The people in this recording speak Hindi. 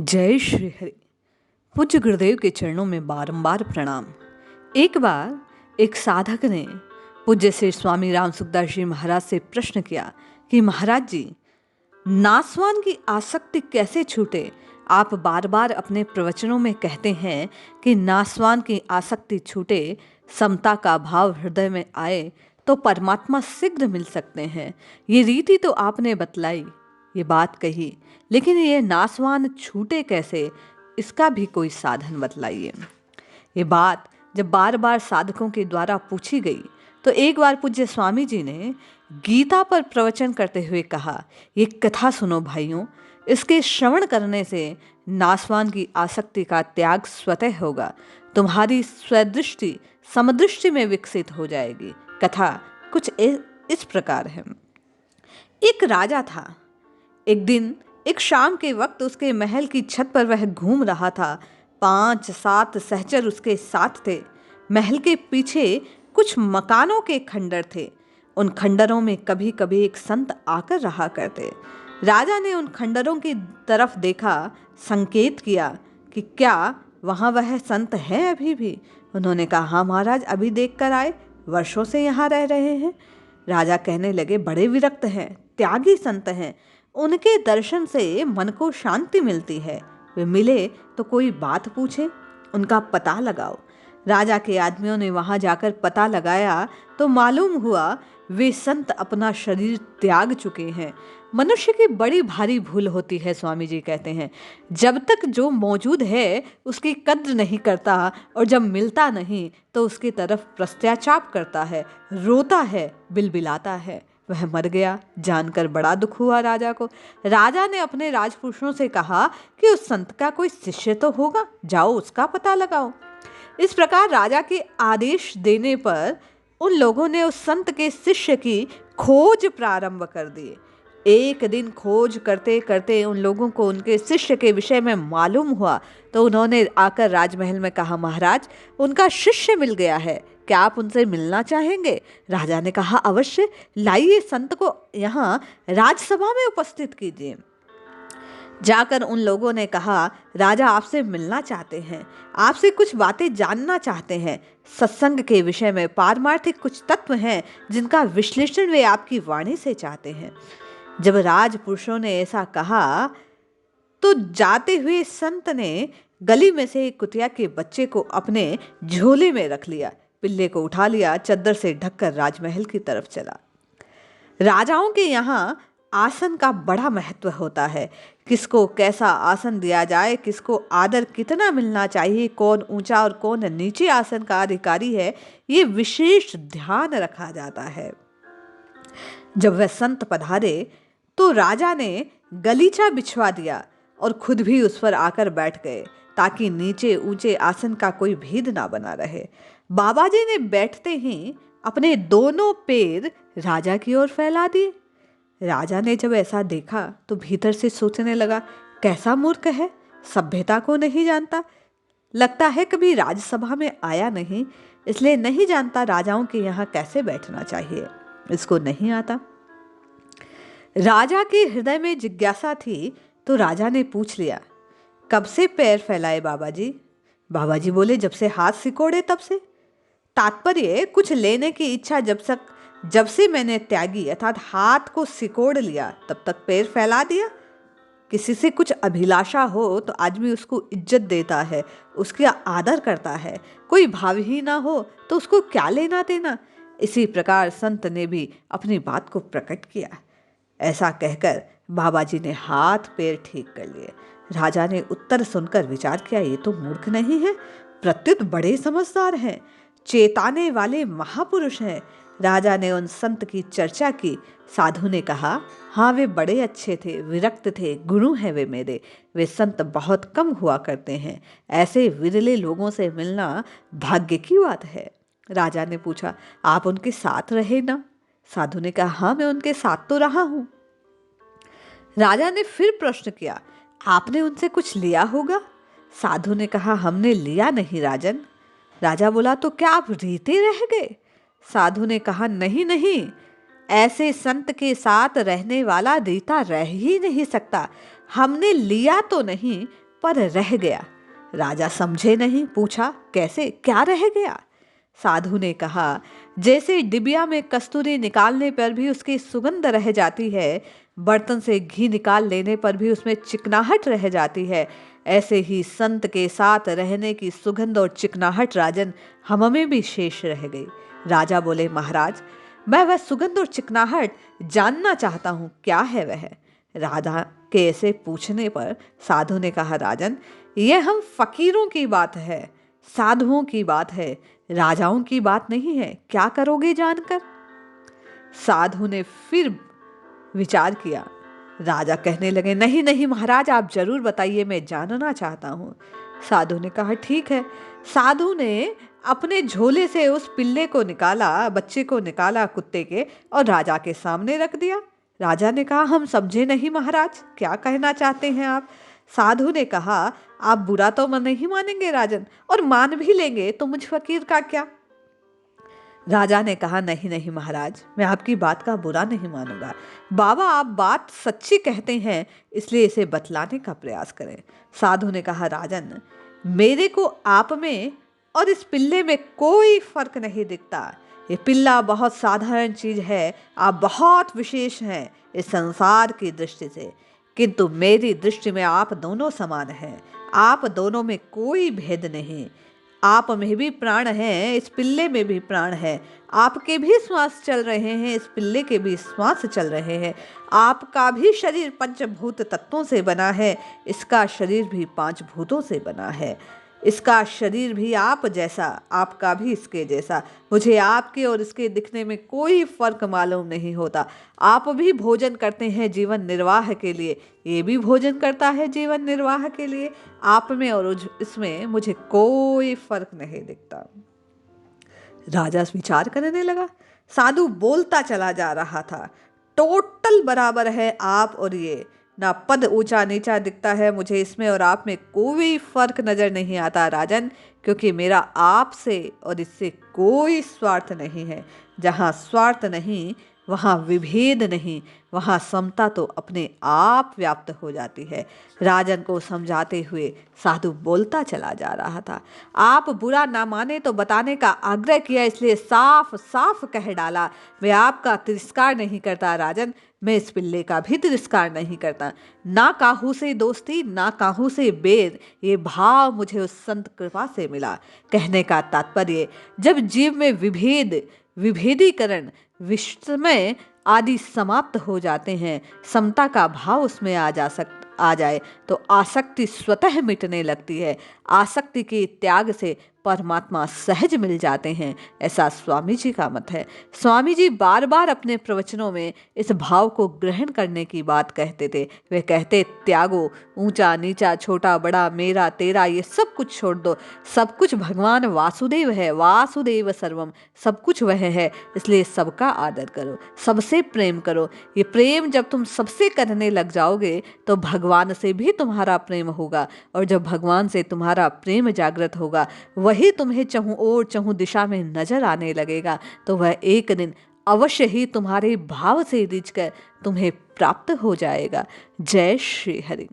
जय श्री हरि। पूज्य गुरुदेव के चरणों में बारंबार प्रणाम। एक बार एक साधक ने पूज्य श्री स्वामी राम सुखदास जी महाराज से प्रश्न किया कि महाराज जी, नासवान की आसक्ति कैसे छूटे। आप बार बार अपने प्रवचनों में कहते हैं कि नासवान की आसक्ति छूटे, समता का भाव हृदय में आए तो परमात्मा शीघ्र मिल सकते हैं। ये रीति तो आपने बतलाई, ये बात कही, लेकिन ये नासवान छूटे कैसे, इसका भी कोई साधन बतलाइए। ये बात जब बार बार साधकों के द्वारा पूछी गई तो एक बार पूज्य स्वामी जी ने गीता पर प्रवचन करते हुए कहा, ये कथा सुनो भाइयों, इसके श्रवण करने से नासवान की आसक्ति का त्याग स्वतः होगा, तुम्हारी स्वदृष्टि समदृष्टि में विकसित हो जाएगी। कथा कुछ इस प्रकार है। एक राजा था। एक दिन एक शाम के वक्त उसके महल की छत पर वह घूम रहा था। 5-7 सहचर उसके साथ थे। महल के पीछे कुछ मकानों के खंडर थे। उन खंडरों में कभी कभी एक संत आकर रहा करते। राजा ने उन खंडरों की तरफ देखा, संकेत किया कि क्या वहाँ वह संत है अभी भी। उन्होंने कहा, हाँ महाराज, अभी देख कर आए, वर्षों से यहाँ रह रहे हैं। राजा कहने लगे, बड़े विरक्त हैं, त्यागी संत हैं, उनके दर्शन से मन को शांति मिलती है। वे मिले तो कोई बात पूछे, उनका पता लगाओ। राजा के आदमियों ने वहां जाकर पता लगाया तो मालूम हुआ वे संत अपना शरीर त्याग चुके हैं। मनुष्य की बड़ी भारी भूल होती है, स्वामी जी कहते हैं। जब तक जो मौजूद है उसकी कद्र नहीं करता और जब मिलता नहीं तो उसकी तरफ प्रत्याचाप करता है, रोता है, बिलबिलाता है। वह मर गया, जानकर बड़ा दुख हुआ राजा को। राजा ने अपने राजपुरुषों से कहा कि उस संत का कोई शिष्य तो होगा, जाओ उसका पता लगाओ। इस प्रकार राजा के आदेश देने पर उन लोगों ने उस संत के शिष्य की खोज प्रारंभ कर दी। एक दिन खोज करते करते उन लोगों को उनके शिष्य के विषय में मालूम हुआ तो उन्होंने आकर राजमहल में कहा, महाराज, उनका शिष्य मिल गया है, क्या आप उनसे मिलना चाहेंगे? राजा ने कहा, अवश्य, लाइए संत को यहाँ राजसभा में उपस्थित कीजिए। जाकर उन लोगों ने कहा, राजा आपसे मिलना चाहते हैं, आपसे कुछ बातें जानना चाहते हैं। सत्संग के विषय में पारमार्थिक कुछ तत्व हैं जिनका विश्लेषण वे आपकी वाणी से चाहते हैं। जब राजपुरुषों ने ऐसा कहा तो जाते हुए संत ने गली में से एक कुतिया के बच्चे को अपने झोले में रख लिया, पिल्ले को उठा लिया, चद्दर से ढककर राजमहल की तरफ चला। राजाओं के यहाँ आसन का बड़ा महत्व होता है। किसको कैसा आसन दिया जाए, किसको आदर कितना मिलना चाहिए, कौन ऊंचा और कौन नीचे आसन का अधिकारी है, ये विशेष ध्यान रखा जाता है। जब वह संत पधारे तो राजा ने गलीचा बिछवा दिया और खुद भी उस पर आकर बैठ गए ताकि नीचे ऊंचे आसन का कोई भेद ना बना रहे। बाबा जी ने बैठते ही अपने दोनों पैर राजा की ओर फैला दिए। राजा ने जब ऐसा देखा तो भीतर से सोचने लगा, कैसा मूर्ख है, सभ्यता को नहीं जानता, लगता है कभी राजसभा में आया नहीं, इसलिए नहीं जानता राजाओं के यहाँ कैसे बैठना चाहिए, इसको नहीं आता। राजा के हृदय में जिज्ञासा थी तो राजा ने पूछ लिया, कब से पैर फैलाए बाबा जी? बाबा जी बोले, जब से हाथ सिकोड़े तब से। तात्पर्य, कुछ लेने की इच्छा जब से मैंने त्यागी, अर्थात हाथ को सिकोड़ लिया, तब तक पैर फैला दिया। किसी से कुछ अभिलाषा हो तो आदमी उसको इज्जत देता है, उसका आदर करता है। कोई भाव ही ना हो तो उसको क्या लेना देना। इसी प्रकार संत ने भी अपनी बात को प्रकट किया। ऐसा कहकर बाबा जी ने हाथ पैर ठीक कर लिए। राजा ने उत्तर सुनकर विचार किया, ये तो मूर्ख नहीं है, प्रत्युत बड़े समझदार हैं, चेताने वाले महापुरुष हैं। राजा ने उन संत की चर्चा की। साधु ने कहा, हाँ वे बड़े अच्छे थे, विरक्त थे, गुरु हैं वे मेरे, वे संत बहुत कम हुआ करते हैं, ऐसे विरले लोगों से मिलना भाग्य की बात है। राजा ने पूछा, आप उनके साथ रहे ना? साधु ने कहा, हाँ मैं उनके साथ तो रहा हूं। राजा ने फिर प्रश्न किया, आपने उनसे कुछ लिया होगा? साधु ने कहा, हमने लिया नहीं राजन। राजा बोला, तो क्या आप रीते रह गए? साधु ने कहा, नहीं नहीं, ऐसे संत के साथ रहने वाला रीता रह ही नहीं सकता। हमने लिया तो नहीं पर रह गया। राजा समझे नहीं, पूछा कैसे, क्या रह गया? साधु ने कहा, जैसे डिबिया में कस्तूरी निकालने पर भी उसकी सुगंध रह जाती है, बर्तन से घी निकाल लेने पर भी उसमें चिकनाहट रह जाती है, ऐसे ही संत के साथ रहने की सुगंध और चिकनाहट राजन हम में भी शेष रह गई। राजा बोले, महाराज, मैं वह सुगंध और चिकनाहट जानना चाहता हूँ, क्या है वह? राजा के ऐसे पूछने पर साधु ने कहा, राजन, यह हम फकीरों की बात है, साधुओं की बात है, राजाओं की बात नहीं है। क्या करोगे जानकर? साधु ने फिर विचार किया। राजा कहने लगे, नहीं नहीं महाराज, आप जरूर बताइए, मैं जानना चाहता हूँ। साधु ने कहा, ठीक है। साधु ने अपने झोले से उस पिल्ले को निकाला, बच्चे को निकाला कुत्ते के, और राजा के सामने रख दिया। राजा ने कहा, हम समझे नहीं महाराज, क्या कहना चाहते हैं आप? साधु ने कहा, आप बुरा तो नहीं मानेंगे राजन, और मान भी लेंगे तो मुझ फकीर का क्या? राजा ने कहा, नहीं नहीं महाराज, मैं आपकी बात का बुरा नहीं मानूंगा। बाबा, आप बात सच्ची कहते हैं, इसलिए इसे बतलाने का प्रयास करें। साधु ने कहा, राजन, मेरे को आप में और इस पिल्ले में कोई फर्क नहीं दिखता। ये पिल्ला बहुत साधारण चीज है, आप बहुत विशेष हैं इस संसार की दृष्टि से, किंतु मेरी दृष्टि में आप दोनों समान हैं। आप दोनों में कोई भेद नहीं। आप में भी प्राण है, इस पिल्ले में भी प्राण है। आपके भी श्वास चल रहे हैं, इस पिल्ले के भी श्वास चल रहे हैं। आपका भी शरीर पंचभूत तत्वों से बना है, इसका शरीर भी पांच भूतों से बना है। इसका शरीर भी आप जैसा, आपका भी इसके जैसा। मुझे आपके और इसके दिखने में कोई फर्क मालूम नहीं होता। आप भी भोजन करते हैं जीवन निर्वाह के लिए, ये भी भोजन करता है जीवन निर्वाह के लिए। आप में और इसमें मुझे कोई फर्क नहीं दिखता। राजा विचार करने लगा। साधु बोलता चला जा रहा था, टोटल बराबर है आप और ये, ना पद ऊंचा नीचा दिखता है मुझे इसमें और आप में कोई फर्क नजर नहीं आता राजन, क्योंकि मेरा आपसे और इससे कोई स्वार्थ नहीं है। जहाँ स्वार्थ नहीं वहाँ विभेद नहीं, वहाँ समता तो अपने आप व्याप्त हो जाती है। राजन को समझाते हुए साधु बोलता चला जा रहा था। आप बुरा ना माने तो बताने का आग्रह किया, इसलिए साफ साफ कह डाला, मैं आपका तिरस्कार नहीं करता राजन, मैं इस पिल्ले का भी तिरस्कार नहीं करता। ना काहू से दोस्ती, ना काहू से बैर, ये भाव मुझे उस संत कृपा से मिला। कहने का तात्पर्य, जब जीव में विभेदीकरण, विस्मय आदि समाप्त हो जाते हैं, समता का भाव उसमें आ जाए तो आसक्ति स्वतः मिटने लगती है। आसक्ति के त्याग से परमात्मा सहज मिल जाते हैं, ऐसा स्वामी जी का मत है। स्वामी जी बार बार अपने प्रवचनों में इस भाव को ग्रहण करने की बात कहते थे। वे कहते, त्यागो, ऊंचा नीचा, छोटा बड़ा, मेरा तेरा, ये सब कुछ छोड़ दो। सब कुछ भगवान वासुदेव है, वासुदेव सर्वम, सब कुछ वह है, इसलिए सबका आदर करो, सबसे प्रेम करो। ये प्रेम जब तुम सबसे करने लग जाओगे तो भगवान से भी तुम्हारा प्रेम होगा, और जब भगवान से तुम्हारा प्रेम जागृत होगा, वही तुम्हें चहुं ओर चहुं दिशा में नजर आने लगेगा, तो वह एक दिन अवश्य ही तुम्हारे भाव से रिझकर तुम्हें प्राप्त हो जाएगा। जय श्री हरि।